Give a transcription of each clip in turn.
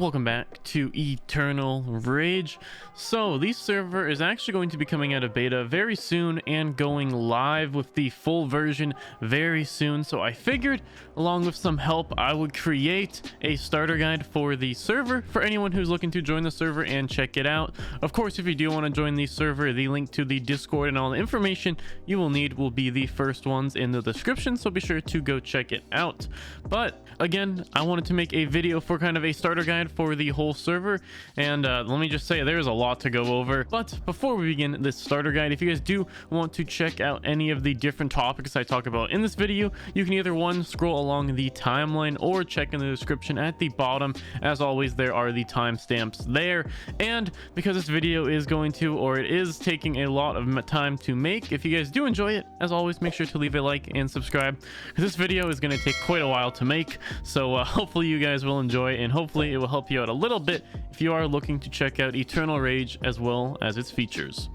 welcome back to EternalRage. So the server is actually going to be coming out of beta very soon and going live with the full version very soon. So I figured, along with some help, I would create a starter guide for the server for anyone who's looking to join the server and check it out. Of course, if you do want to join the server, the link to the Discord and all the information you will need will be the first ones in the description, so be sure to go check it out. But again, I wanted to make a video for kind of a starter guide for the whole server, and let me just say there's a lot to go over. But before we begin this starter guide, if you guys do want to check out any of the different topics I talk about in this video, you can either scroll along the timeline or check in the description at the bottom. As always, there are the timestamps there. And because this video is it is taking a lot of time to make, if you guys do enjoy it, as always, make sure to leave a like and subscribe, because this video is going to take quite a while to make. So hopefully you guys will enjoy, and hopefully it will help you out a little bit if you are looking to check out EternalRage as well as its features.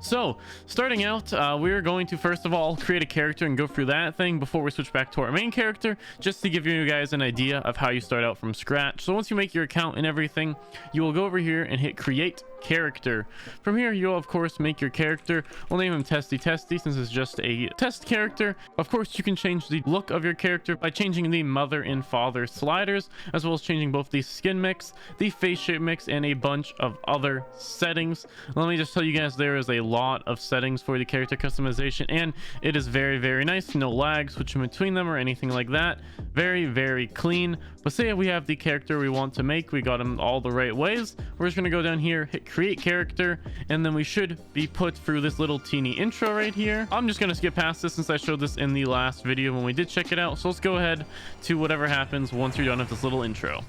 So starting out, we're going to first of all create a character and go through that thing before we switch back to our main character, just to give you guys an idea of how you start out from scratch. So once you make your account and everything, you will go over here and hit create character. From here, you'll of course make your character. We'll name him Testy since it's just a test character. Of course, you can change the look of your character by changing the mother and father sliders, as well as changing both the skin mix, the face shape mix, and a bunch of other settings. Let me just tell you guys, there is a lot of settings for the character customization, and it is very nice. No lag switching between them or anything like that. Very clean. But say we have the character we want to make, we got him all the right ways. We're just going to go down here, hit create character, and then we should be put through this little teeny intro right here. I'm just going to skip past this since I showed this in the last video when we did check it out. So let's go ahead to whatever happens once you're done with this little intro.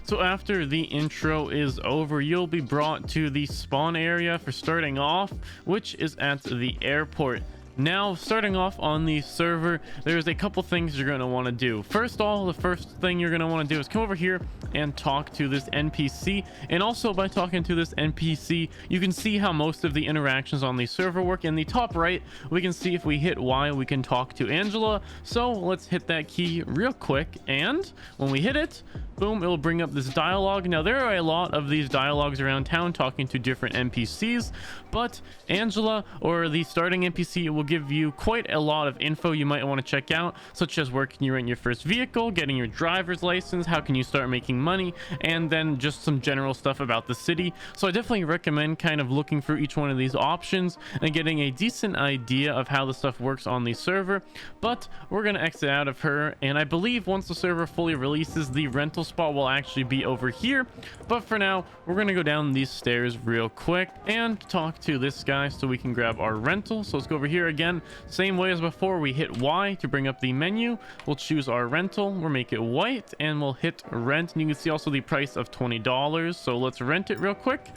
So after the intro is over, you'll be brought to the spawn area for starting off, which is at the airport. Now, starting off on the server, there's a couple things you're going to want to do. First of all, the first thing you're going to want to do is come over here and talk to this NPC. And also, by talking to this NPC, you can see how most of the interactions on the server work. In the top right, we can see if we hit Y, we can talk to Angela. So let's hit that key real quick, and when we hit it, boom, it will bring up this dialogue. Now, there are a lot of these dialogues around town talking to different NPCs, but Angela, or the starting NPC, will give you quite a lot of info you might want to check out, such as where can you rent your first vehicle, getting your driver's license, how can you start making money, and then just some general stuff about the city. So I definitely recommend kind of looking through each one of these options and getting a decent idea of how the stuff works on the server. But we're going to exit out of her, and I believe once the server fully releases, the rental spot will actually be over here. But for now, we're going to go down these stairs real quick and talk to this guy so we can grab our rental. So let's go over here again, same way as before. We hit Y to bring up the menu. We'll choose our rental, we'll make it white, and we'll hit rent, and you can see also the price of $20. So let's rent it real quick.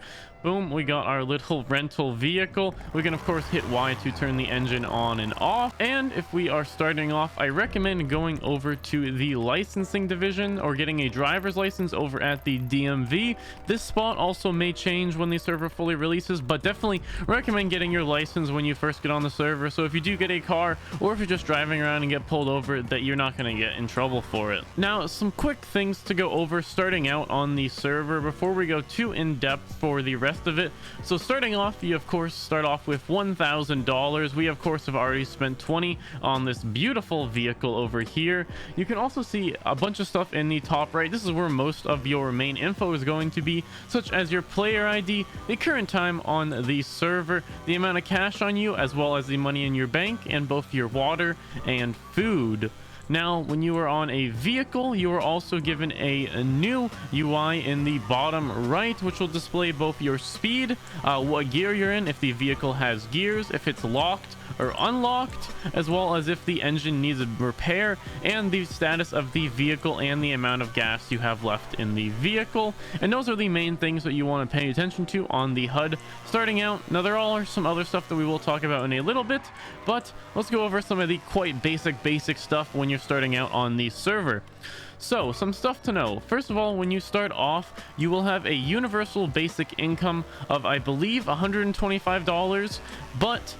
Boom, we got our little rental vehicle. We can of course hit Y to turn the engine on and off. And if we are starting off, I recommend going over to the licensing division or getting a driver's license over at the DMV. This spot also may change when the server fully releases, but definitely recommend getting your license when you first get on the server, so if you do get a car, or if you're just driving around and get pulled over, that you're not going to get in trouble for it. Now, some quick things to go over starting out on the server before we go too in depth for the rest of it. So starting off, you of course start off with $1,000. We of course have already spent 20 on this beautiful vehicle over here. You can also see a bunch of stuff in the top right. This is where most of your main info is going to be, such as your player ID, the current time on the server, the amount of cash on you, as well as the money in your bank, and both your water and food. Now, when you are on a vehicle, you are also given a new UI in the bottom right, which will display both your speed, what gear you're in, if the vehicle has gears, if it's locked or unlocked, as well as if the engine needs a repair, and the status of the vehicle and the amount of gas you have left in the vehicle. And those are the main things that you want to pay attention to on the HUD starting out. Now, there are some other stuff that we will talk about in a little bit, but let's go over some of the quite basic stuff when you're starting out on the server. So, some stuff to know. First of all, when you start off, you will have a universal basic income of, I believe, $125, but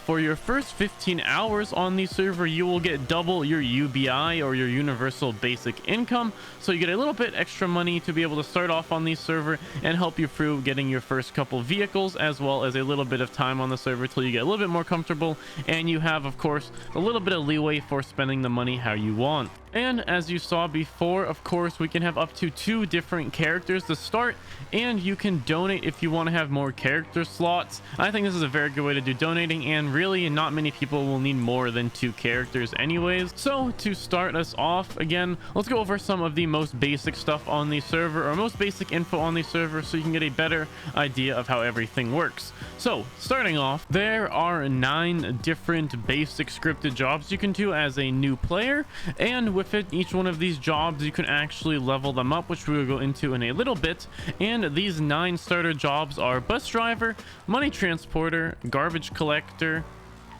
for your first 15 hours on the server, you will get double your UBI, or your universal basic income. So you get a little bit extra money to be able to start off on the server and help you through getting your first couple vehicles, as well as a little bit of time on the server till you get a little bit more comfortable, and you have, of course, a little bit of leeway for spending the money how you want. And as you saw before, of course, we can have up to 2 different characters to start, and you can donate if you want to have more character slots. I think this is a very good way to do donating, and really not many people will need more than 2 characters anyways. So to start us off, again, let's go over some of the most basic stuff on the server, or most basic info on the server, so you can get a better idea of how everything works. So starting off, there are 9 different basic scripted jobs you can do as a new player, and within each one of these jobs you can actually level them up, which we will go into in a little bit. And these 9 starter jobs are bus driver, money transporter, garbage collector,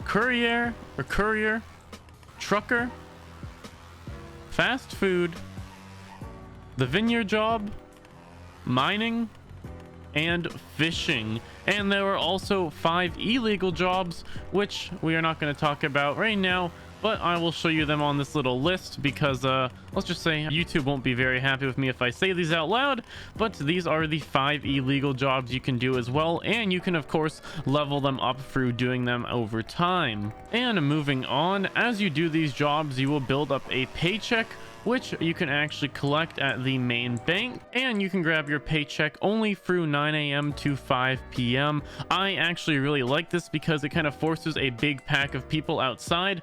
courier, trucker, fast food, the vineyard job, mining, and fishing. And there are also 5 illegal jobs, which we are not going to talk about right now, but I will show you them on this little list, because let's just say YouTube won't be very happy with me if I say these out loud. But these are the 5 illegal jobs you can do as well, and you can of course level them up through doing them over time. And moving on, as you do these jobs, you will build up a paycheck, which you can actually collect at the main bank, and you can grab your paycheck only through 9 a.m. to 5 p.m. I actually really like this because it kind of forces a big pack of people outside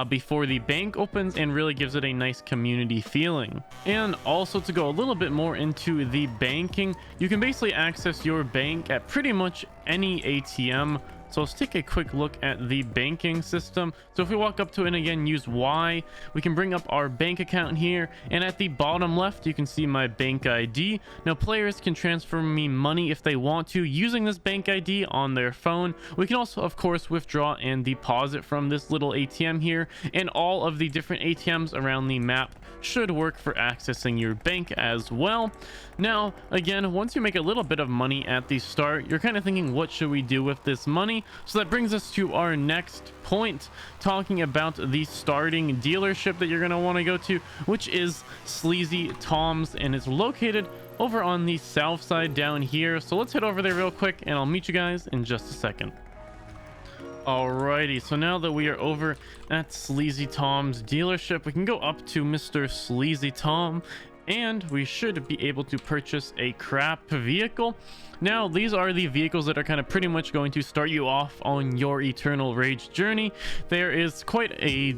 before the bank opens, and really gives it a nice community feeling. And also, to go a little bit more into the banking, you can basically access your bank at pretty much any ATM. So let's take a quick look at the banking system. So if we walk up to it and again use Y, we can bring up our bank account here, and at the bottom left you can see my bank ID. Now players can transfer me money if they want to using this bank ID on their phone. We can also of course withdraw and deposit from this little ATM here, and all of the different ATMs around the map should work for accessing your bank as well. Now again, once you make a little bit of money at the start, you're kind of thinking, what should we do with this money? So that brings us to our next point, talking about the starting dealership that you're going to want to go to, which is Sleazy Tom's, and it's located over on the south side down here. So let's head over there real quick, and I'll meet you guys in just a second. Alrighty, so now that we are over at Sleazy Tom's dealership, we can go up to Mr. Sleazy Tom, and we should be able to purchase a crap vehicle. Now these are the vehicles that are kind of pretty much going to start you off on your EternalRage journey. There is quite a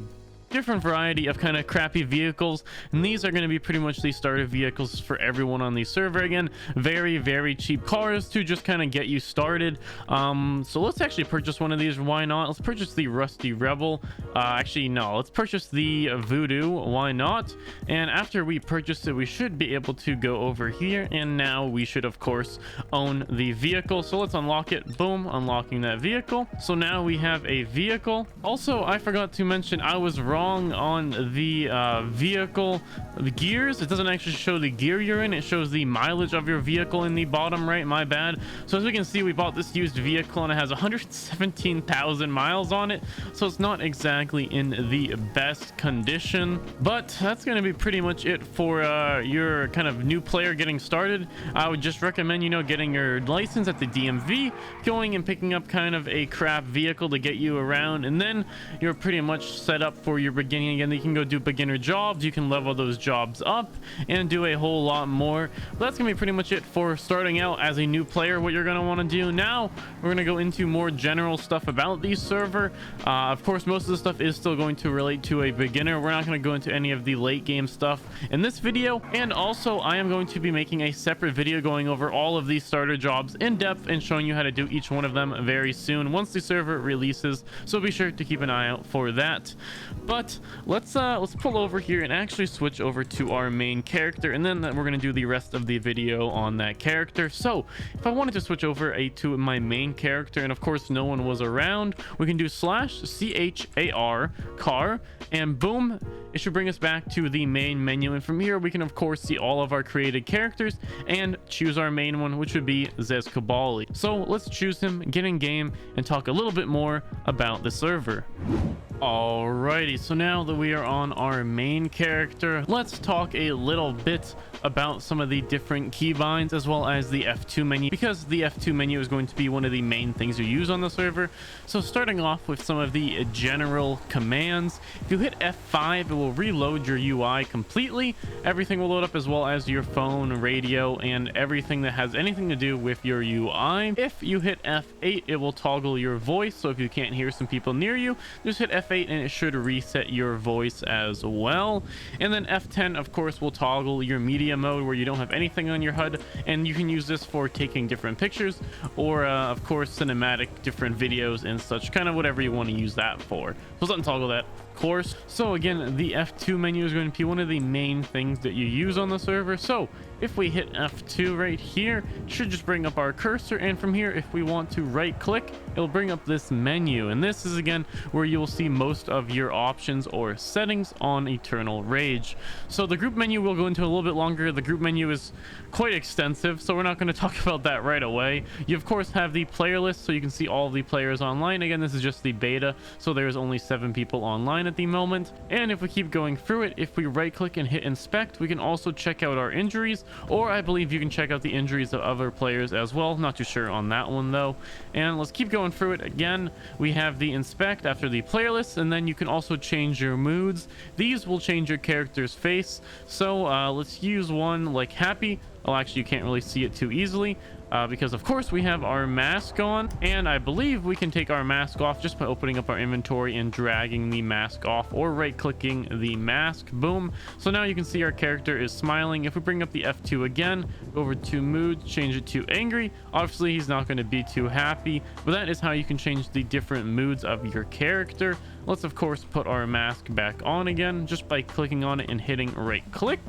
different variety of kind of crappy vehicles, and these are going to be pretty much the starter vehicles for everyone on the server. Again, very cheap cars to just kind of get you started. So let's actually purchase one of these. Why not? Let's purchase the Rusty Rebel. Actually no, let's purchase the Voodoo. Why not? And after we purchase it, we should be able to go over here, and now we should of course own the vehicle. So let's unlock it. Boom, unlocking that vehicle. So now we have a vehicle. Also, I forgot to mention, I was wrong on the vehicle, the gears. It doesn't actually show the gear you're in, it shows the mileage of your vehicle in the bottom right. My bad. So as we can see, we bought this used vehicle and it has 117,000 miles on it, so it's not exactly in the best condition. But that's going to be pretty much it for your kind of new player getting started. I would just recommend, you know, getting your license at the DMV, going and picking up kind of a crap vehicle to get you around, and then you're pretty much set up for your beginning. Again, you can go do beginner jobs, you can level those jobs up and do a whole lot more. But that's gonna be pretty much it for starting out as a new player. What you're gonna want to do now, we're gonna go into more general stuff about the server. Of course, most of the stuff is still going to relate to a beginner. We're not going to go into any of the late game stuff in this video, and also I am going to be making a separate video going over all of these starter jobs in depth and showing you how to do each one of them very soon once the server releases, so be sure to keep an eye out for that. But But let's pull over here and actually switch over to our main character, and then we're gonna do the rest of the video on that character. So if I wanted to switch over to my main character, and of course no one was around, we can do /CHAR car, and boom, it should bring us back to the main menu. And from here we can of course see all of our created characters and choose our main one, which would be Zeskabali. So let's choose him, get in game, and talk a little bit more about the server. Alrighty, so now that we are on our main character, let's talk a little bit about some of the different keybinds as well as the F2 menu, because the F2 menu is going to be one of the main things you use on the server. So starting off with some of the general commands, if you hit F5, it will reload your UI completely. Everything will load up, as well as your phone, radio, and everything that has anything to do with your UI. If you hit F8, it will toggle your voice, so if you can't hear some people near you, just hit F8 and it should reset your voice as well. And then F10 of course will toggle your media mode, where you don't have anything on your HUD, and you can use this for taking different pictures, or of course cinematic different videos and such, kind of whatever you want to use that for. So let's untoggle that, of course. So again, the F2 menu is going to be one of the main things that you use on the server. So if we hit F2 right here, it should just bring up our cursor, and from here if we want to right click, it'll bring up this menu, and this is again where you will see most of your options or settings on EternalRage. So the group menu we'll go into a little bit longer. The group menu is quite extensive, so we're not going to talk about that right away. You of course have the player list, so you can see all of the players online. Again, this is just the beta, so there's only 7 people online at the moment. And if we keep going through it, if we right click and hit inspect, we can also check out our injuries, or I believe you can check out the injuries of other players as well. Not too sure on that one though. And let's keep going through it. Again, we have the inspect after the player list, and then you can also change your moods. These will change your character's face. So let's use one like happy. Well, actually you can't really see it too easily because of course we have our mask on, and I believe we can take our mask off just by opening up our inventory and dragging the mask off, or right clicking the mask. Boom. So now you can see our character is smiling. If we bring up the F2 again, go over to mood, change it to angry, obviously he's not going to be too happy, but that is how you can change the different moods of your character. Let's of course put our mask back on again just by clicking on it and hitting right click.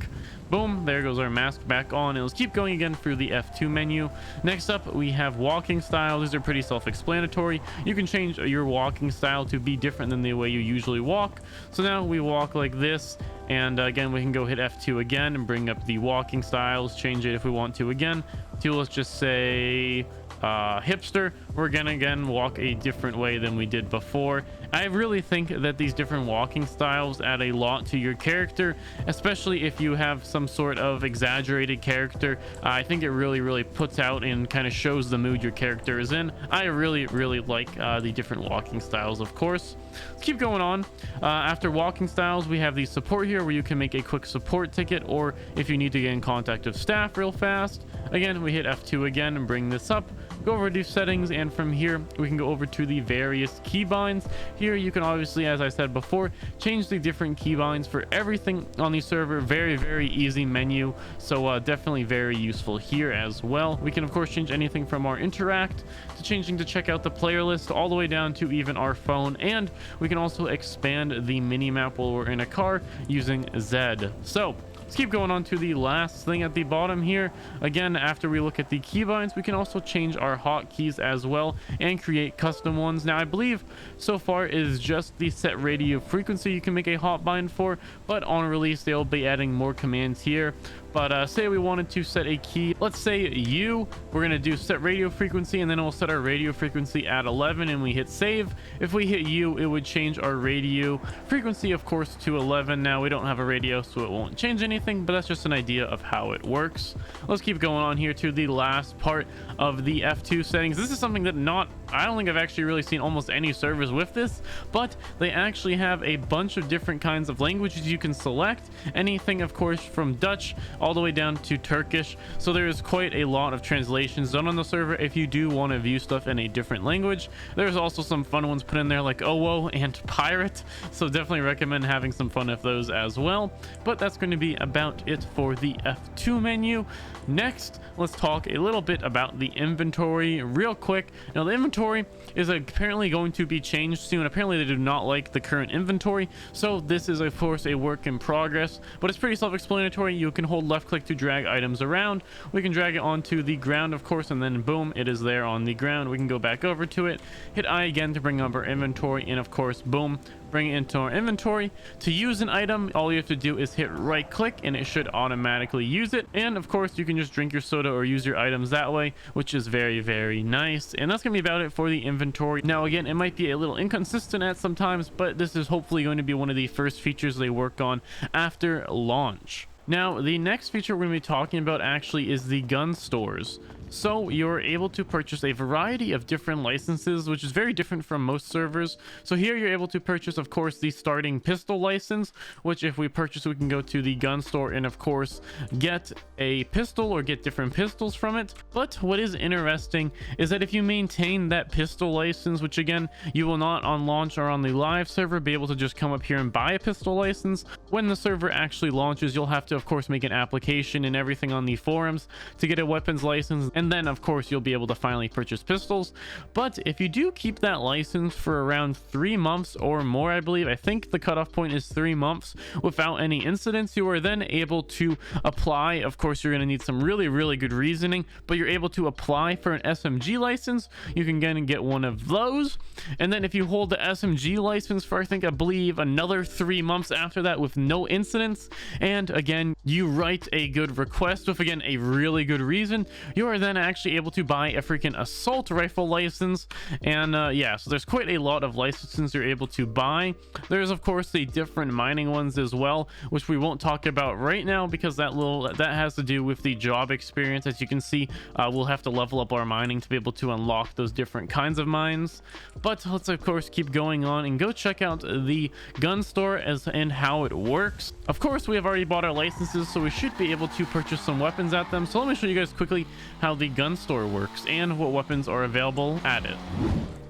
Boom, there goes our mask back on. And let's keep going again through the F2 menu. Next up, we have walking style. These are pretty self-explanatory. You can change your walking style to be different than the way you usually walk. So now we walk like this, and again we can go hit F2 again and bring up the walking styles, change it if we want to again to, let's just say hipster. We're gonna again walk a different way than we did before. I really think that these different walking styles add a lot to your character, especially if you have some sort of exaggerated character. I think it really puts out and kind of shows the mood your character is in. I really like the different walking styles, of course. Let's keep going on. After walking styles, we have the support here, where you can make a quick support ticket, or if you need to get in contact with staff real fast. Again, we hit F2 again and bring this up, go over to settings, and from here we can go over to the various keybinds. Here you can obviously, as I said before, change the different keybinds for everything on the server. Very easy menu, so definitely very useful here as well. We can of course change anything from our interact to changing to check out the player list, all the way down to even our phone, and we can also expand the mini map while we're in a car using Z. So let's keep going on to the last thing at the bottom here. Again, after we look at the keybinds, we can also change our hotkeys as well and create custom ones. Now I believe so far it is just the set radio frequency you can make a hotbind for, but on release they'll be adding more commands here. But say we wanted to set a key, let's say U, we're going to do set radio frequency, and then we'll set our radio frequency at 11 and we hit save. If we hit U, it would change our radio frequency of course to 11. Now we don't have a radio, so it won't change anything, but that's just an idea of how it works. Let's keep going on here to the last part of the F2 settings. This is something that I don't think I've actually really seen almost any servers with this, but they actually have a bunch of different kinds of languages you can select. Anything of course from Dutch all the way down to Turkish, so there is quite a lot of translations done on the server if you do want to view stuff in a different language. There's also some fun ones put in there like OWO and Pirate, so definitely recommend having some fun with those as well. But that's going to be about it for the F2 menu. Next, let's talk a little bit about the inventory real quick. Now the inventory inventory is apparently going to be changed soon. Apparently they do not like the current inventory, so this is of course a work in progress, but it's pretty self-explanatory. You can hold left click to drag items around. We can drag it onto the ground, of course, and then boom, it is there on the ground. We can go back over to it, hit I again to bring up our inventory, and of course, boom, bring it into our inventory. To use an item, all you have to do is hit right click and it should automatically use it. And of course, you can just drink your soda or use your items that way, which is very, very nice. And that's gonna be about it for the inventory. Now again, it might be a little inconsistent at sometimes, but this is hopefully going to be one of the first features they work on after launch. Now, the next feature we're going to be talking about actually is the gun stores. So you're able to purchase a variety of different licenses, which is very different from most servers. So here you're able to purchase, of course, the starting pistol license, which if we purchase, we can go to the gun store and of course get a pistol or get different pistols from it. But what is interesting is that if you maintain that pistol license, which again, you will not on launch or on the live server be able to just come up here and buy a pistol license. When the server actually launches, you'll have to of course make an application and everything on the forums to get a weapons license, and then of course you'll be able to finally purchase pistols. But if you do keep that license for around 3 months or more, I believe, I think the cutoff point is 3 months, without any incidents, you are then able to apply. Of course, you're going to need some really good reasoning, but you're able to apply for an SMG license. You can again get one of those, and then if you hold the SMG license for I believe another 3 months after that with no incidents, and again you write a good request with again a really good reason, you are then actually able to buy a freaking assault rifle license. And yeah, so there's quite a lot of licenses you're able to buy. There's of course the different mining ones as well, which we won't talk about right now because that has to do with the job experience. As you can see, we'll have to level up our mining to be able to unlock those different kinds of mines. But let's of course keep going on and go check out the gun store and how it works. Of course, we have already bought our licenses, so we should be able to purchase some weapons at them. So let me show you guys quickly how the gun store works and what weapons are available at it.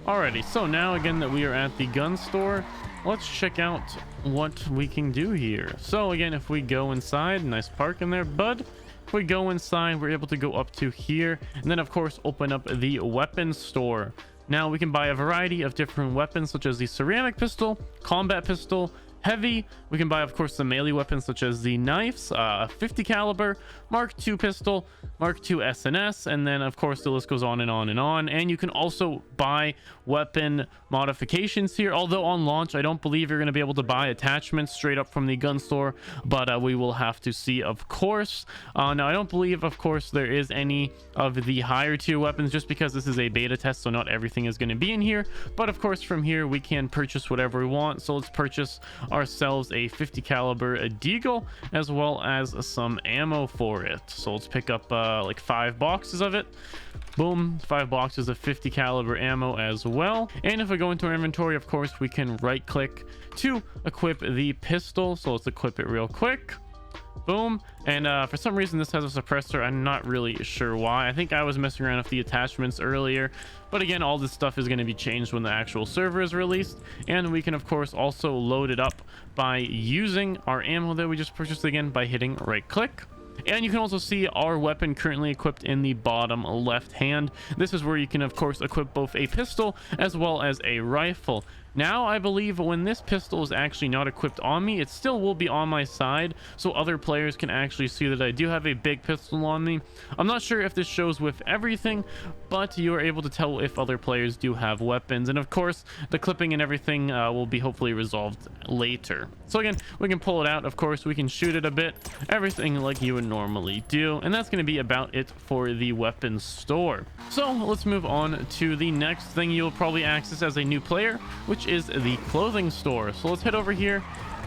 Alrighty, so now again that we are at the gun store, let's check out what we can do here. So again, if we go inside, nice park in there, bud. If we go inside, we're able to go up to here and then of course open up the weapons store. Now we can buy a variety of different weapons such as the ceramic pistol, combat pistol, heavy. We can buy of course the melee weapons such as the knives, 50 caliber, Mark II pistol, Mark II SNS, and then of course the list goes on and on and on. And you can also buy weapon modifications here, although on launch I don't believe you're going to be able to buy attachments straight up from the gun store, but we will have to see, of course. Now I don't believe of course there is any of the higher tier weapons, just because this is a beta test, so not everything is going to be in here. But of course from here we can purchase whatever we want. So let's purchase ourselves a 50 caliber deagle as well as some ammo for it. So let's pick up like 5 boxes of it. Boom, 5 boxes of 50 caliber ammo as well. And if we go into our inventory, of course we can right click to equip the pistol. So let's equip it real quick. Boom. And for some reason this has a suppressor. I'm not really sure why. I think I was messing around with the attachments earlier, but again, all this stuff is going to be changed when the actual server is released. And we can of course also load it up by using our ammo that we just purchased, again by hitting right click. And you can also see our weapon currently equipped in the bottom left hand. This is where you can of course equip both a pistol as well as a rifle. Now I believe when this pistol is actually not equipped on me, it still will be on my side, so other players can actually see that I do have a big pistol on me. I'm not sure if this shows with everything, but you are able to tell if other players do have weapons. And of course the clipping and everything will be hopefully resolved later. So again, we can pull it out, of course we can shoot it a bit, everything like you would normally do. And that's going to be about it for the weapons store. So let's move on to the next thing you'll probably access as a new player, which is the clothing store. So let's head over here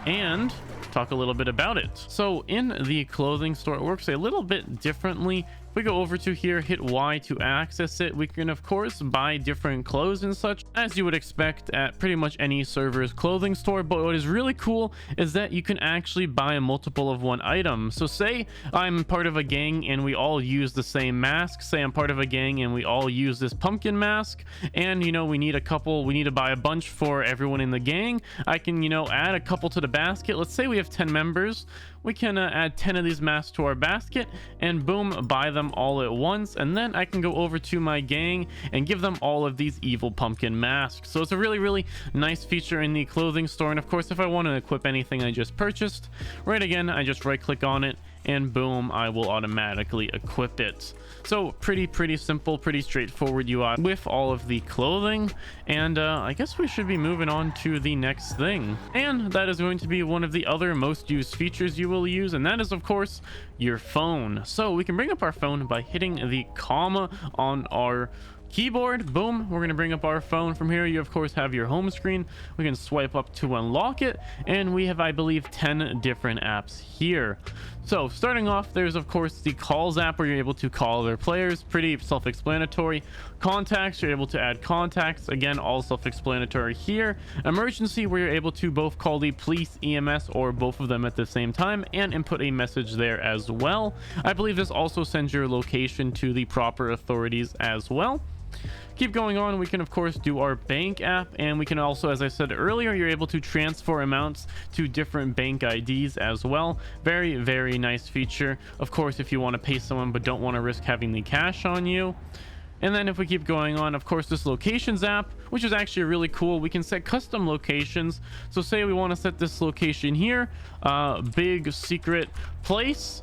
and talk a little bit about it. So in the clothing store, it works a little bit differently. If we go over to here, hit Y to access it, we can of course buy different clothes and such, as you would expect at pretty much any server's clothing store. But what is really cool is that you can actually buy a multiple of one item. So say I'm part of a gang and we all use the same mask. Say I'm part of a gang and we all use this pumpkin mask, and you know we need to buy a bunch for everyone in the gang. I can add a couple to the basket. Let's say we have 10 members. we can add 10 of these masks to our basket and boom, buy them all at once. And then I can go over to my gang and give them all of these evil pumpkin masks. So it's a really nice feature in the clothing store. And of course, if I want to equip anything I just purchased, right again, I just right click on it and boom, I will automatically equip it. So pretty simple, pretty straightforward UI with all of the clothing. And I guess we should be moving on to the next thing, and that is going to be one of the other most used features you will use, and that is of course your phone. So we can bring up our phone by hitting the comma on our keyboard. Boom, we're going to bring up our phone. From here you of course have your home screen. We can swipe up to unlock it, and we have, I believe, 10 different apps here. So starting off, there's of course the calls app where you're able to call other players. Pretty self-explanatory. Contacts, you're able to add contacts. Again, all self-explanatory here. Emergency, where you're able to both call the police, EMS, or both of them at the same time and input a message there as well. I believe this also sends your location to the proper authorities as well. Keep going on, we can of course do our bank app, and we can also, as I said earlier, you're able to transfer amounts to different bank IDs as well. Very nice feature, of course, if you want to pay someone but don't want to risk having the cash on you. And then if we keep going on, of course, this locations app, which is actually really cool. We can set custom locations. So say we want to set this location here, big secret place,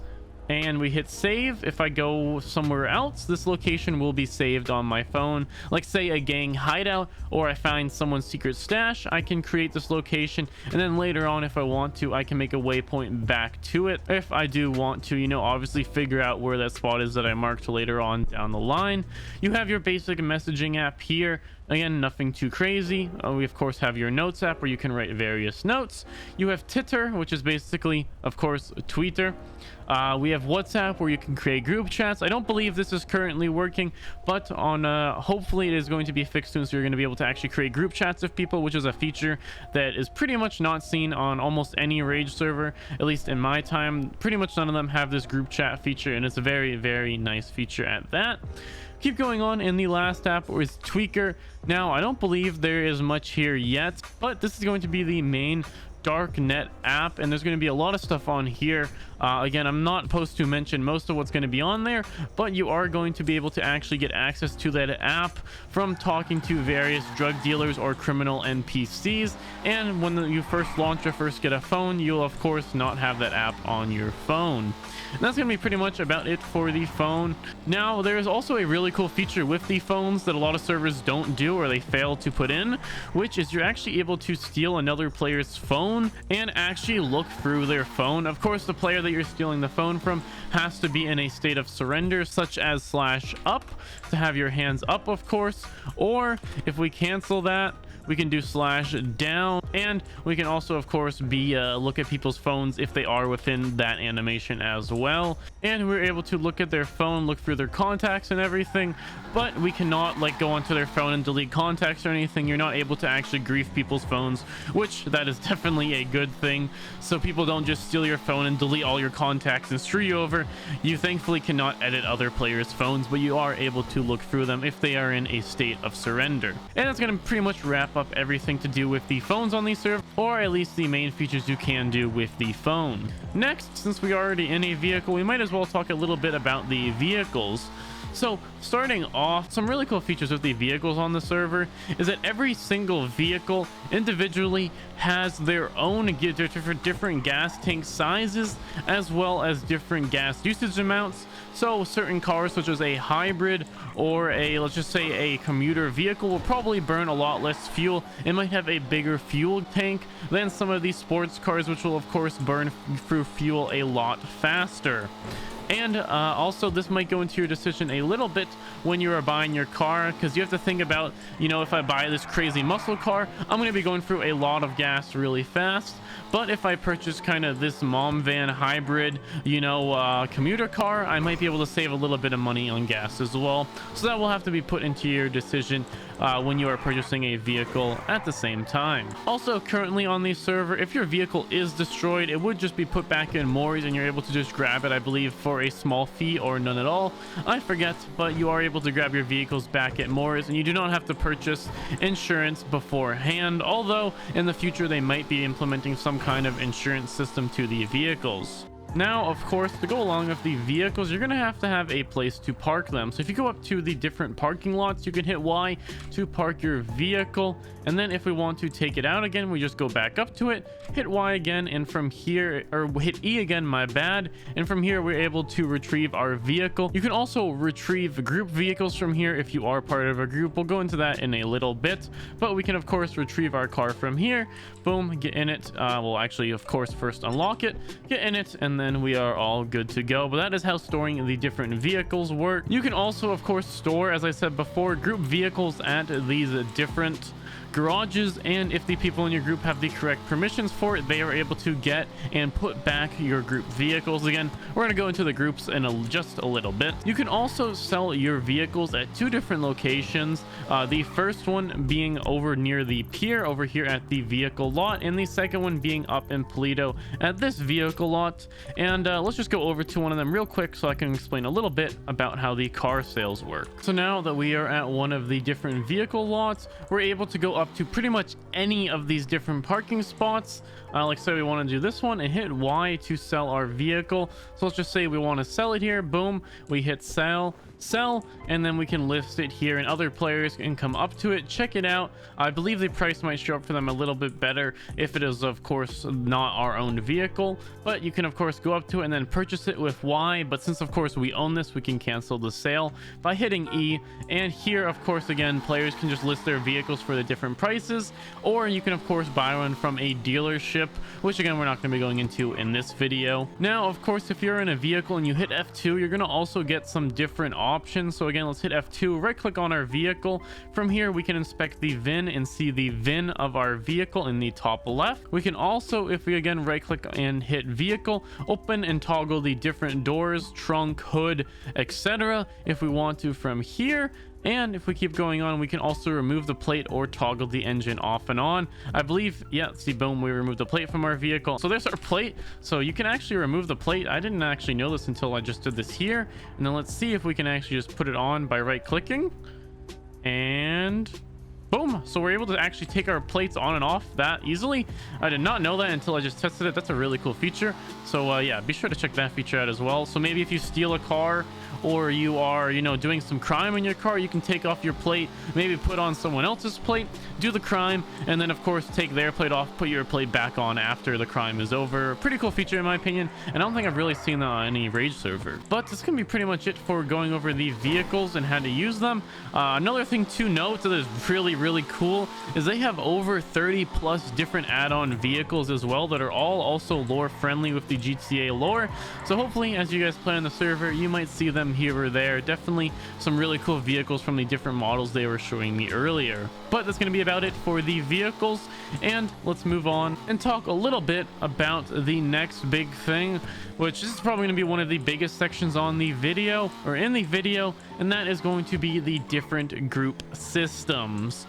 and we hit save. If I go somewhere else, this location will be saved on my phone. Like say a gang hideout, or I find someone's secret stash, I can create this location, and then later on, if I want to, I can make a waypoint back to it. If I do want to, you know, obviously figure out where that spot is that I marked later on down the line. You have your basic messaging app here. Again, nothing too crazy. We of course have your notes app where you can write various notes. You have Twitter, which is basically, of course, Twitter. We have WhatsApp where you can create group chats. I don't believe this is currently working, but on hopefully it is going to be fixed soon, so you're going to be able to actually create group chats with people, which is a feature that is pretty much not seen on almost any Rage server, at least in my time. Pretty much none of them have this group chat feature, and it's a very nice feature at that. Keep going on, and the last app is Tweaker. Now, I don't believe there is much here yet, but this is going to be the main darknet app, and there's going to be a lot of stuff on here. Again, I'm not supposed to mention most of what's going to be on there, but you are going to be able to actually get access to that app from talking to various drug dealers or criminal NPCs. And when you first launch or first get a phone, you'll of course not have that app on your phone. And that's going to be pretty much about it for the phone. Now, there is also a really cool feature with the phones that a lot of servers don't do, or they fail to put in, which is you're actually able to steal another player's phone and actually look through their phone. Of course, the player that you're stealing the phone from has to be in a state of surrender, such as /up to have your hands up, of course. Or if we cancel that, we can do /down, and we can also of course be look at people's phones if they are within that animation as well. And we're able to look at their phone, look through their contacts and everything, but we cannot like go onto their phone and delete contacts or anything. You're not able to actually grief people's phones, which that is definitely a good thing, so people don't just steal your phone and delete all your contacts and screw you over. You thankfully cannot edit other players' phones, but you are able to look through them if they are in a state of surrender. And that's going to pretty much wrap up everything to do with the phones on the server, or at least the main features you can do with the phone. Next, since we are already in a vehicle, we might as well talk a little bit about the vehicles. So starting off, some really cool features with the vehicles on the server is that every single vehicle individually has their own different gas tank sizes, as well as different gas usage amounts. So certain cars such as a hybrid or a, let's just say, a commuter vehicle will probably burn a lot less fuel. It might have a bigger fuel tank than some of these sports cars, which will of course burn through fuel a lot faster. And also, this might go into your decision a little bit when you are buying your car, because you have to think about, you know, if I buy this crazy muscle car, I'm going to be going through a lot of gas really fast. But if I purchase kind of this mom van hybrid, you know, commuter car, I might be able to save a little bit of money on gas as well. So that will have to be put into your decision when you are purchasing a vehicle at the same time. Also, currently on the server, if your vehicle is destroyed, it would just be put back in Mori's, and you're able to just grab it, I believe, for a small fee or none at all. I forget, but you are able to grab your vehicles back at Mori's, and you do not have to purchase insurance beforehand, although in the future they might be implementing some kind of insurance system to the vehicles. Now, of course, to go along with the vehicles, you're going to have a place to park them. So if you go up to the different parking lots, you can hit Y to park your vehicle. And then if we want to take it out again, we just go back up to it, hit Y again, and from here, or hit E again, my bad. And from here, we're able to retrieve our vehicle. You can also retrieve group vehicles from here if you are part of a group. We'll go into that in a little bit, but we can, of course, retrieve our car from here. Boom, get in it. We'll actually, of course, first unlock it, get in it, and then we are all good to go. But that is how storing the different vehicles work. You can also, of course, store, as I said before, group vehicles at these different garages, and if the people in your group have the correct permissions for it, they are able to get and put back your group vehicles. Again, we're going to go into the groups in just a little bit. You can also sell your vehicles at two different locations, the first one being over near the pier over here at the vehicle lot, and the second one being up in Paleto at this vehicle lot. And let's just go over to one of them real quick so I can explain a little bit about how the car sales work. So now that we are at one of the different vehicle lots, we're able to go up to pretty much any of these different parking spots. Like say we want to do this one and hit Y to sell our vehicle. So let's just say we want to sell it here. Boom, we hit sell, and then we can list it here, and other players can come up to it, check it out. I believe the price might show up for them a little bit better if it is, of course, not our own vehicle, but you can, of course, go up to it and then purchase it with Y. But since, of course, we own this, we can cancel the sale by hitting E. And here, of course, again, players can just list their vehicles for the different prices, or you can, of course, buy one from a dealership, which again we're not going to be going into in this video. Now, of course, if you're in a vehicle and you hit F2, you're going to also get some different options. So again, let's hit F2, right click on our vehicle. From here, we can inspect the VIN and see the VIN of our vehicle in the top left. We can also, if we again right click and hit vehicle, open and toggle the different doors, trunk, hood, etc. if we want to from here. And if we keep going on, we can also remove the plate or toggle the engine off and on. I believe, yeah, see, boom, we removed the plate from our vehicle. So there's our plate. So you can actually remove the plate. I didn't actually know this until I just did this here. And then let's see if we can actually just put it on by right clicking. And boom, so we're able to actually take our plates on and off that easily. I did not know that until I just tested it. That's a really cool feature. So yeah, be sure to check that feature out as well. So maybe if you steal a car, or you are, you know, doing some crime in your car, you can take off your plate, maybe put on someone else's plate, do the crime, and then of course take their plate off, put your plate back on after the crime is over. Pretty cool feature in my opinion, and I don't think I've really seen that on any Rage server. But this is gonna be pretty much it for going over the vehicles and how to use them. Another thing to note that is really cool is they have over 30 plus different add-on vehicles as well that are all also lore friendly with the GTA lore. So hopefully as you guys play on the server, you might see them here or there. Definitely some really cool vehicles from the different models they were showing me earlier. But that's going to be about it for the vehicles, and let's move on and talk a little bit about the next big thing, which is probably going to be one of the biggest sections on the video, or in the video, and that is going to be the different group systems.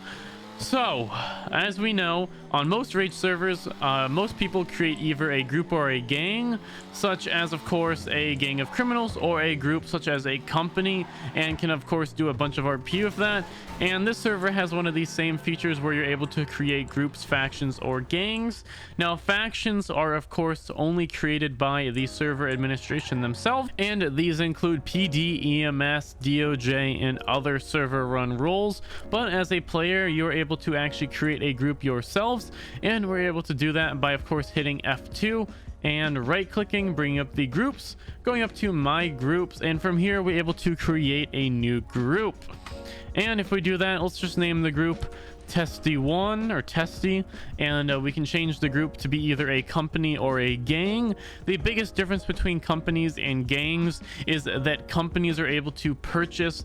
So, as we know, on most Rage servers, most people create either a group or a gang, such as, of course, a gang of criminals, or a group such as a company, and can, of course, do a bunch of RP with that. And this server has one of these same features where you're able to create groups, factions, or gangs. Now, factions are, of course, only created by the server administration themselves, and these include PD, EMS, DOJ, and other server-run roles. But as a player, you're able to actually create a group yourselves, and we're able to do that by, of course, hitting F2 and right clicking, bringing up the groups, going up to my groups, and from here we're able to create a new group. And if we do that, let's just name the group Testy1 or Testy, and we can change the group to be either a company or a gang. The biggest difference between companies and gangs is that companies are able to purchase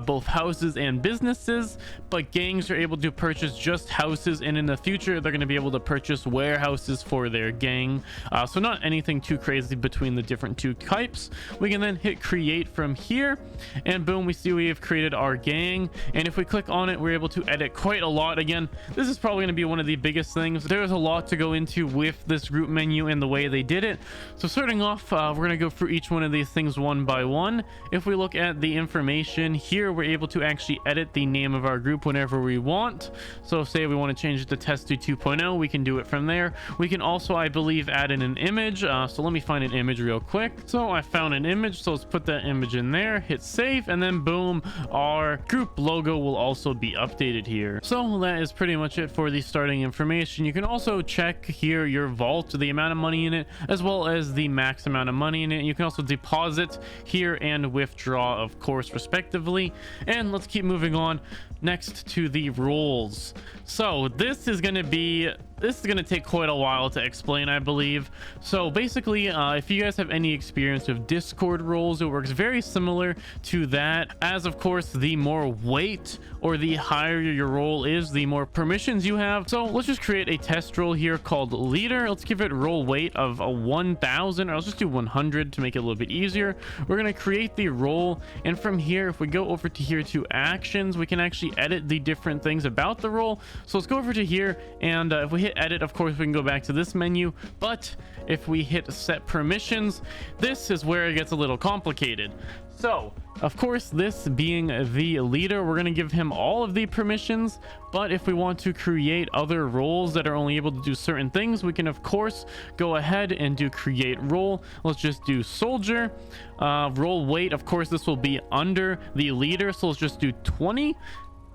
both houses and businesses, but gangs are able to purchase just houses, and in the future they're going to be able to purchase warehouses for their gang. So not anything too crazy between the different two types. We can then hit create from here, and boom, we see we have created our gang. And if we click on it, we're able to edit quite a lot lot. Again, this is probably going to be one of the biggest things. There's a lot to go into with this group menu and the way they did it. So starting off, we're going to go through each one of these things one by one. If we look at the information here, we're able to actually edit the name of our group whenever we want. So say we want to change it to test to 2.0, we can do it from there. We can also, I believe, add in an image. So let me find an image real quick. So I found an image, so let's put that image in there, hit save, and then boom, our group logo will also be updated here. So that is pretty much it for the starting information. You can also check here your vault, the amount of money in it, as well as the max amount of money in it. You can also deposit here and withdraw, of course, respectively. And let's keep moving on next to the roles. So this is going to take quite a while to explain, I believe. So basically, if you guys have any experience with Discord roles, it works very similar to that. As of course, the more weight or the higher your role is, the more permissions you have. So let's just create a test role here called leader. Let's give it role weight of a 1000, or let's just do 100 to make it a little bit easier. We're going to create the role, and from here, if we go over to here to actions, we can actually edit the different things about the role. So let's go over to here, and if we hit edit, of course we can go back to this menu. But if we hit set permissions, this is where it gets a little complicated. So of course, this being the leader, we're going to give him all of the permissions. But if we want to create other roles that are only able to do certain things, we can of course go ahead and do create role. Let's just do soldier. Role weight, of course this will be under the leader, so let's just do 20.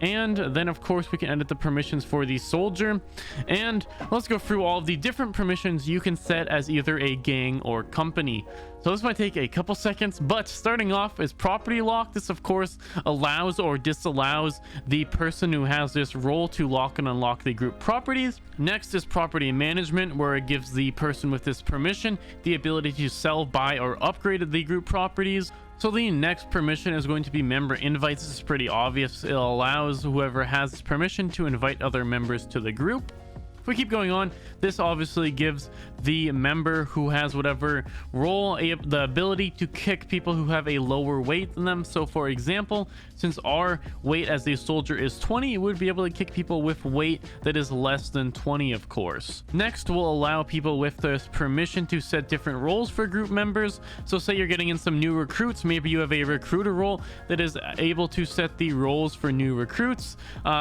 And then of course we can edit the permissions for the soldier, and let's go through all of the different permissions you can set as either a gang or company. So this might take a couple seconds, but starting off is property lock. This of course allows or disallows the person who has this role to lock and unlock the group properties. Next is property management, where it gives the person with this permission the ability to sell, buy, or upgrade the group properties. So the next permission is going to be member invites. This is pretty obvious. It allows whoever has this permission to invite other members to the group. If we keep going on, this obviously gives the member who has whatever role the ability to kick people who have a lower weight than them. So for example, since our weight as a soldier is 20, it would be able to kick people with weight that is less than 20, of course. Next, we'll allow people with this permission to set different roles for group members. So say you're getting in some new recruits, maybe you have a recruiter role that is able to set the roles for new recruits.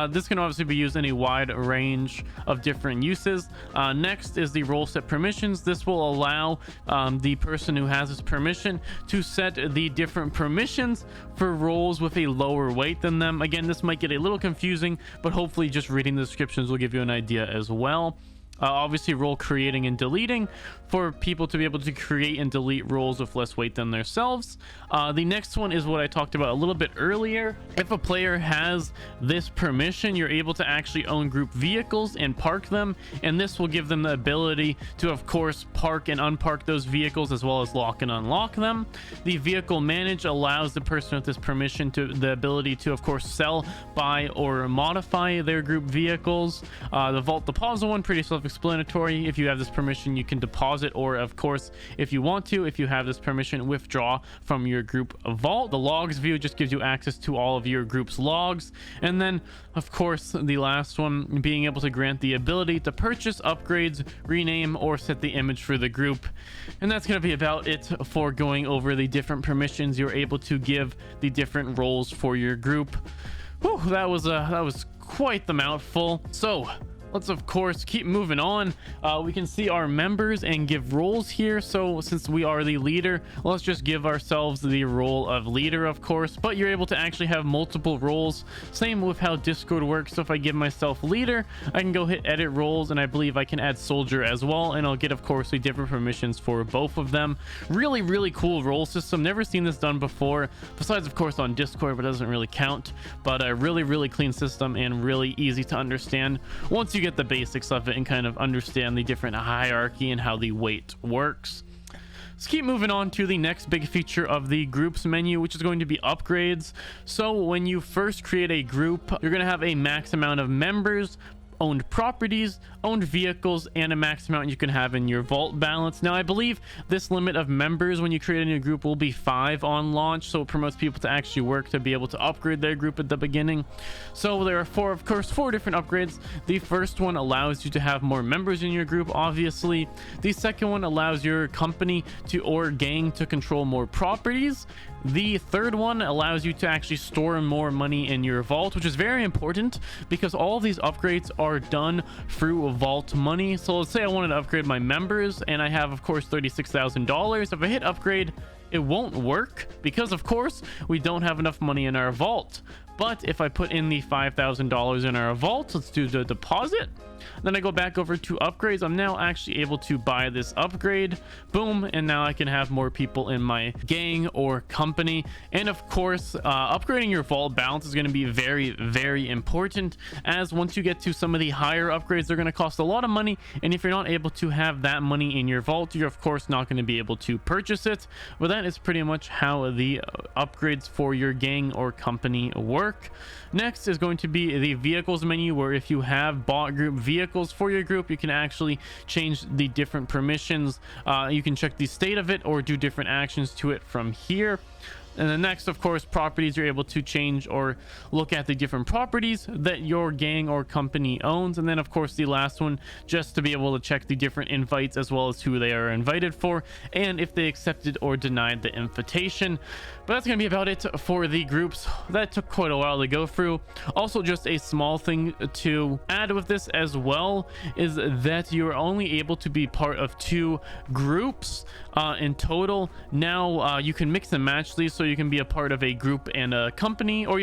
This can obviously be used in a wide range of different uses. Next is the role set permissions. This will allow the person who has this permission to set the different permissions for roles with a lower weight than them. Again, this might get a little confusing, but hopefully just reading the descriptions will give you an idea as well. Obviously role creating and deleting, for people to be able to create and delete roles with less weight than themselves. The next one is what I talked about a little bit earlier. If a player has this permission, you're able to actually own group vehicles and park them, and this will give them the ability to of course park and unpark those vehicles, as well as lock and unlock them. The vehicle manage allows the person with this permission to the ability to of course sell, buy, or modify their group vehicles. The vault deposit one, pretty self-explanatory. If you have this permission, you can deposit, or of course if you want to, if you have this permission, withdraw from your group vault. The logs view just gives you access to all of your group's logs. And then of course the last one, being able to grant the ability to purchase upgrades, rename, or set the image for the group. And that's going to be about it for going over the different permissions you're able to give the different roles for your group. Whew, that was quite the mouthful. So let's of course keep moving on. We can see our members and give roles here. So since we are the leader, let's just give ourselves the role of leader, of course, but you're able to actually have multiple roles. Same with how Discord works. So if I give myself leader, I can go hit edit roles, and I believe I can add soldier as well, and I'll get of course the different permissions for both of them. Really cool role system. Never seen this done before, besides of course on Discord, but it doesn't really count. But a really clean system and really easy to understand once you get the basics of it and kind of understand the different hierarchy and how the weight works. Let's keep moving on to the next big feature of the groups menu, which is going to be upgrades. So when you first create a group, you're going to have a max amount of members owned properties, owned vehicles, and a max amount you can have in your vault balance. Now I believe this limit of members when you create a new group will be 5 on launch, so it promotes people to actually work to be able to upgrade their group at the beginning. So there are four different upgrades. The first one allows you to have more members in your group, obviously. The second one allows your company or gang to control more properties. The third one allows you to actually store more money in your vault, which is very important because all these upgrades are done through vault money. So let's say I wanted to upgrade my members and I have, of course, $36,000. If I hit upgrade, it won't work because, of course, we don't have enough money in our vault. But if I put in the $5,000 in our vault, let's do the deposit. Then I go back over to upgrades. I'm now actually able to buy this upgrade. Boom. And now I can have more people in my gang or company. And of course, upgrading your vault balance is going to be very, very important, as once you get to some of the higher upgrades, they're going to cost a lot of money. And if you're not able to have that money in your vault, you're of course not going to be able to purchase it. But that is pretty much how the upgrades for your gang or company work. Next is going to be the vehicles menu, where if you have bought group vehicles for your group, you can actually change the different permissions. You can check the state of it or do different actions to it from here. And then next, of course, properties, you're able to change or look at the different properties that your gang or company owns. And then, of course, the last one, just to be able to check the different invites as well as who they are invited for and if they accepted or denied the invitation. But that's going to be about it for the groups. That took quite a while to go through. Also, just a small thing to add with this as well is that you're only able to be part of 2 groups in total. Now you can mix and match these, so you can be a part of a group and a company, or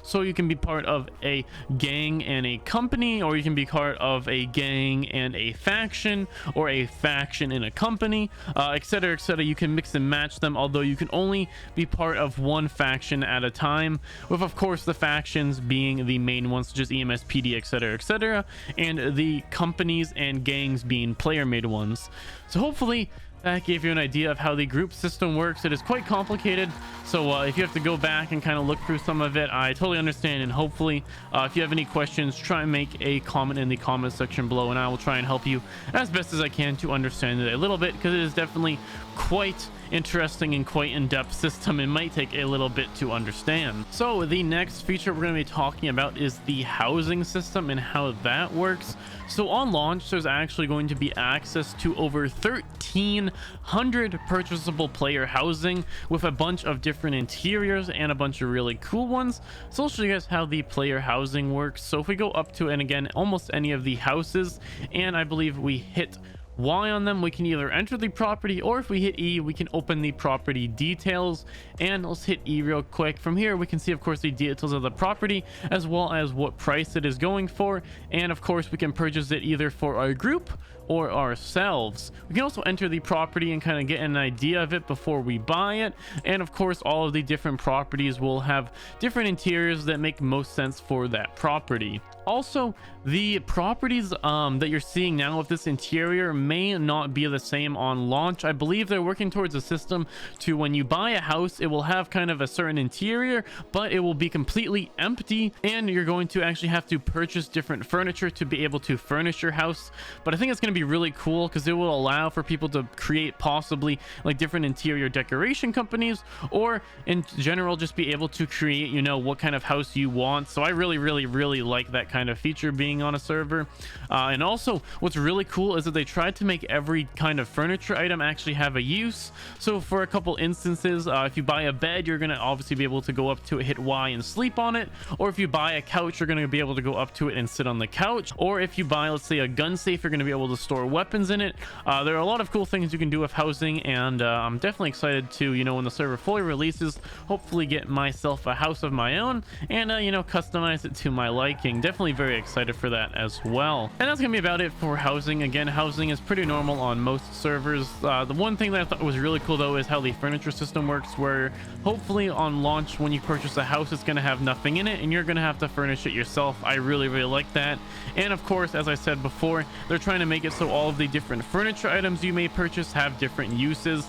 so you can be part of a gang and a company, or you can be part of a gang and a faction, or a faction and a company, etc, etc. You can mix and match them, although you can only be part of one faction at a time, with of course the factions being the main ones, such as EMS, PD, etc, etc, and the companies and gangs being player made ones. So hopefully that gave you an idea of how the group system works. It is quite complicated, so if you have to go back and kind of look through some of it, I totally understand. And hopefully if you have any questions, try and make a comment in the comment section below, and I will try and help you as best as I can to understand it a little bit, because it is definitely quite interesting and quite in-depth system. It might take a little bit to understand. So the next feature we're going to be talking about is the housing system and how that works. So on launch, there's actually going to be access to over 1,300 purchasable player housing with a bunch of different interiors and a bunch of really cool ones. So I'll show you guys how the player housing works. So if we go up to, and again, almost any of the houses, and I believe we hit Y on them, we can either enter the property, or if we hit E, we can open the property details. And let's hit E real quick. From here, we can see, of course, the details of the property as well as what price it is going for. And of course, we can purchase it either for our group or ourselves. We can also enter the property and kind of get an idea of it before we buy it. And of course, all of the different properties will have different interiors that make most sense for that property. Also, the properties that you're seeing now with this interior may not be the same on launch. I believe they're working towards a system to, when you buy a house, it will have kind of a certain interior, but it will be completely empty, and you're going to actually have to purchase different furniture to be able to furnish your house. But I think it's going to be really cool because it will allow for people to create possibly like different interior decoration companies, or in general just be able to create, you know, what kind of house you want. So I really like that kind of feature being on a server. And also what's really cool is that they tried to make every kind of furniture item actually have a use. So for a couple instances, if you buy a bed, you're going to obviously be able to go up to it, hit Y and sleep on it. Or if you buy a couch, you're going to be able to go up to it and sit on the couch. Or if you buy, let's say, a gun safe, you're going to be able to store weapons in it. There are a lot of cool things you can do with housing, and I'm definitely excited to, you know, when the server fully releases, hopefully get myself a house of my own and you know, customize it to my liking. Definitely very excited for that as well. And that's gonna be about it for housing. Again, housing is pretty normal on most servers. The one thing that I thought was really cool though is how the furniture system works, where hopefully on launch when you purchase a house, it's gonna have nothing in it and you're gonna have to furnish it yourself. I really like that. And of course, as I said before, they're trying to make it so all of the different furniture items you may purchase have different uses,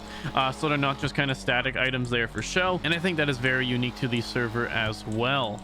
so they're not just kind of static items there for show. And I think that is very unique to the server as well.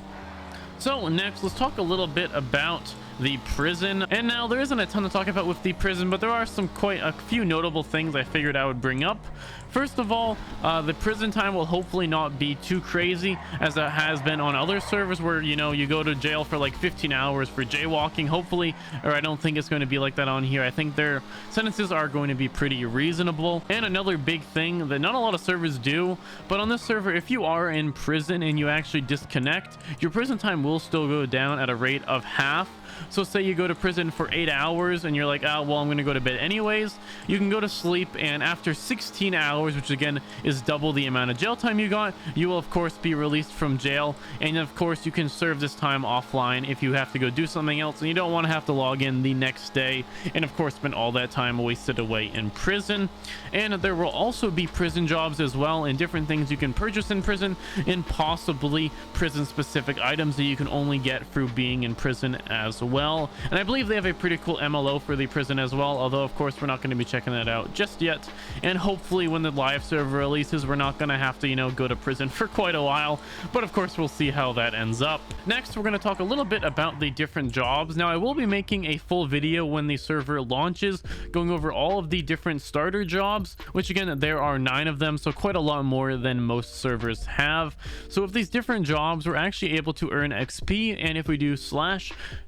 So next, let's talk a little bit about the prison. And now there isn't a ton to talk about with the prison, but there are quite a few notable things I figured I would bring up. First of all, the prison time will hopefully not be too crazy as it has been on other servers where, you know, you go to jail for like 15 hours for jaywalking. Hopefully, or I don't think it's going to be like that on here. I think their sentences are going to be pretty reasonable. And another big thing that not a lot of servers do, but on this server, if you are in prison and you actually disconnect, your prison time will still go down at a rate of half. So say you go to prison for 8 hours and you're like, oh, well, I'm going to go to bed anyways. You can go to sleep, and after 16 hours, which again is double the amount of jail time you got, you will of course be released from jail. And of course you can serve this time offline if you have to go do something else and you don't want to have to log in the next day and of course spend all that time wasted away in prison. And there will also be prison jobs as well, and different things you can purchase in prison, and possibly prison specific items that you can only get through being in prison as well. And I believe they have a pretty cool MLO for the prison as well, although of course we're not going to be checking that out just yet. And hopefully when the live server releases, we're not going to have to, you know, go to prison for quite a while, but of course we'll see how that ends up. Next, we're going to talk a little bit about the different jobs. Now, I will be making a full video when the server launches, going over all of the different starter jobs, which again, there are 9 of them, so quite a lot more than most servers have. So with these different jobs, we're actually able to earn XP, and if we do /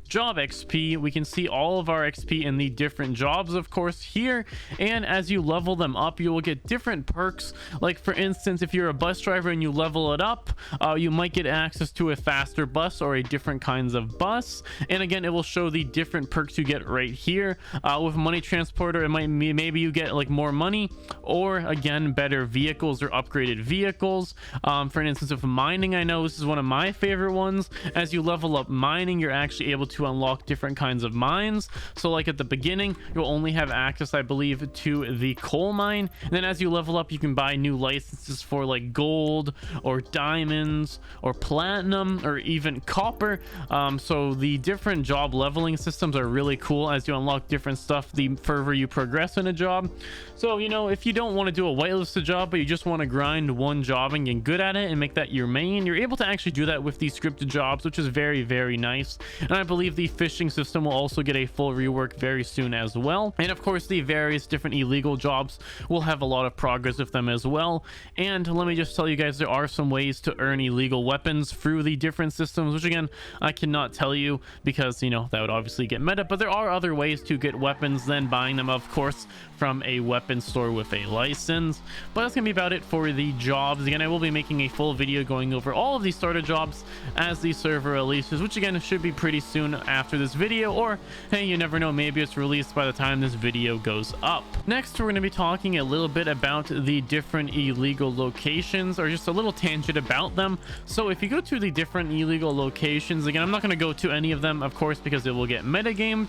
job XP, we can see all of our XP in the different jobs, of course, here. And as you level them up, you will get different perks. Like for instance, if you're a bus driver and you level it up, you might get access to a faster bus or a different kinds of bus. And again, it will show the different perks you get right here. With money transporter, it might be maybe you get like more money, or again, better vehicles or upgraded vehicles. For instance, with mining, I know this is one of my favorite ones. As you level up mining, you're actually able to unlock different kinds of mines. So like at the beginning, you'll only have access, I believe, to the coal mine, and then as you level up, you can buy new licenses for like gold or diamonds or platinum or even copper. So the different job leveling systems are really cool as you unlock different stuff the further you progress in a job. So, you know, if you don't want to do a whitelisted job, but you just want to grind one job and get good at it and make that your main, you're able to actually do that with these scripted jobs, which is very, very nice. And I believe the fishing system will also get a full rework very soon as well. And of course, the various different illegal jobs will have a lot of progress with them as well. And let me just tell you guys, there are some ways to earn illegal weapons through the different systems, which again, I cannot tell you because, you know, that would obviously get meta, but there are other ways to get weapons than buying them, of course, from a weapon store with a license. But that's gonna be about it for the jobs. Again, I will be making a full video going over all of these starter jobs as the server releases, which again should be pretty soon after this video, or hey, you never know, maybe it's released by the time this video goes up. Next, we're going to be talking a little bit about the different illegal locations, or just a little tangent about them. So if you go to the different illegal locations, again, I'm not going to go to any of them, of course, because it will get metagamed,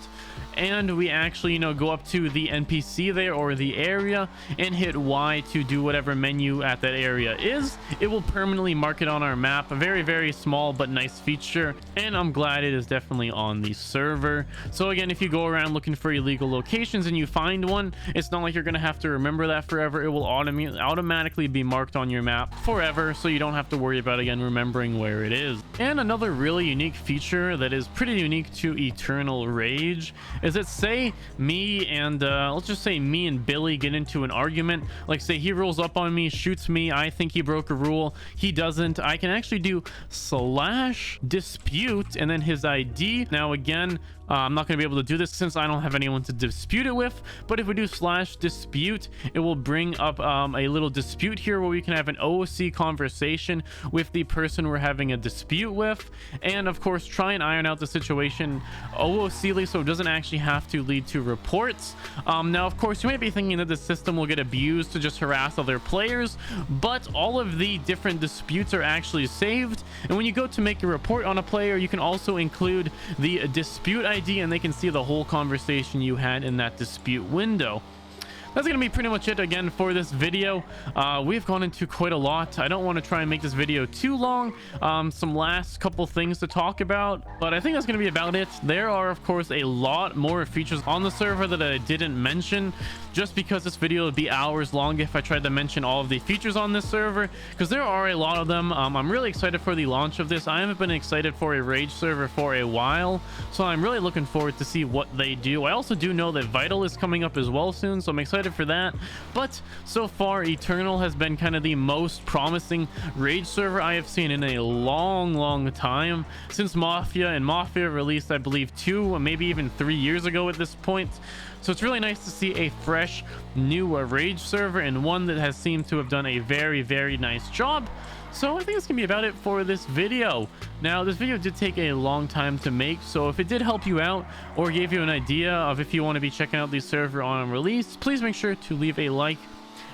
and we actually, you know, go up to the NPC there or the area and hit Y to do whatever menu at that area is. It will permanently mark it on our map. A very, very small but nice feature, and I'm glad it is definitely on the server. So again, if you go around looking for illegal locations and you find one, it's not like you're gonna have to remember that forever. It will automatically be marked on your map forever, so you don't have to worry about, again, remembering where it is. And another really unique feature that is pretty unique to EternalRage is that, say me and let's just say me and Billy get into an argument, like say he rolls up on me, shoots me, I think he broke a rule, he doesn't, I can actually do /dispute and then his ID. Now again, I'm not going to be able to do this since I don't have anyone to dispute it with, but if we do /dispute, it will bring up a little dispute here where we can have an OOC conversation with the person we're having a dispute with, and of course try and iron out the situation OOCly so it doesn't actually have to lead to reports. Now of course you might be thinking that the system will get abused to just harass other players, but all of the different disputes are actually saved, and when you go to make a report on a player, you can also include the dispute ID and they can see the whole conversation you had in that dispute window. that's gonna be pretty much it again for this video. We've gone into quite a lot. I don't want to try and make this video too long. Some last couple things to talk about, but I think that's gonna be about it. There are of course a lot more features on the server that I didn't mention, just because this video would be hours long if I tried to mention all of the features on this server, because there are a lot of them. I'm really excited for the launch of this. I haven't been excited for a Rage server for a while, so I'm really looking forward to see what they do. I also do know that Vital is coming up as well soon, so I'm excited for that. But so far, Eternal has been kind of the most promising Rage server I have seen in a long time, since Mafia, and Mafia released I believe 2, maybe even 3 years ago at this point. So it's really nice to see a fresh new Rage server, and one that has seemed to have done a very nice job. So I think that's gonna be about it for this video. Now, this video did take a long time to make, so if it did help you out or gave you an idea of if you want to be checking out the server on release, please make sure to leave a like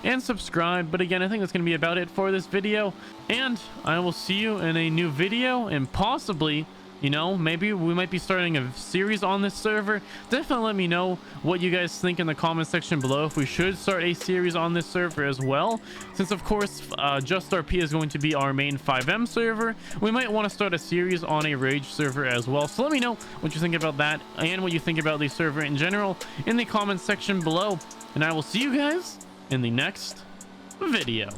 and subscribe. But again, I think that's going to be about it for this video, and I will see you in a new video, and possibly, you know, maybe we might be starting a series on this server. Definitely let me know what you guys think in the comment section below, if we should start a series on this server as well, since of course Just RP is going to be our main 5M server. We might want to start a series on a Rage server as well. So let me know what you think about that, and what you think about the server in general in the comment section below, and I will see you guys in the next video.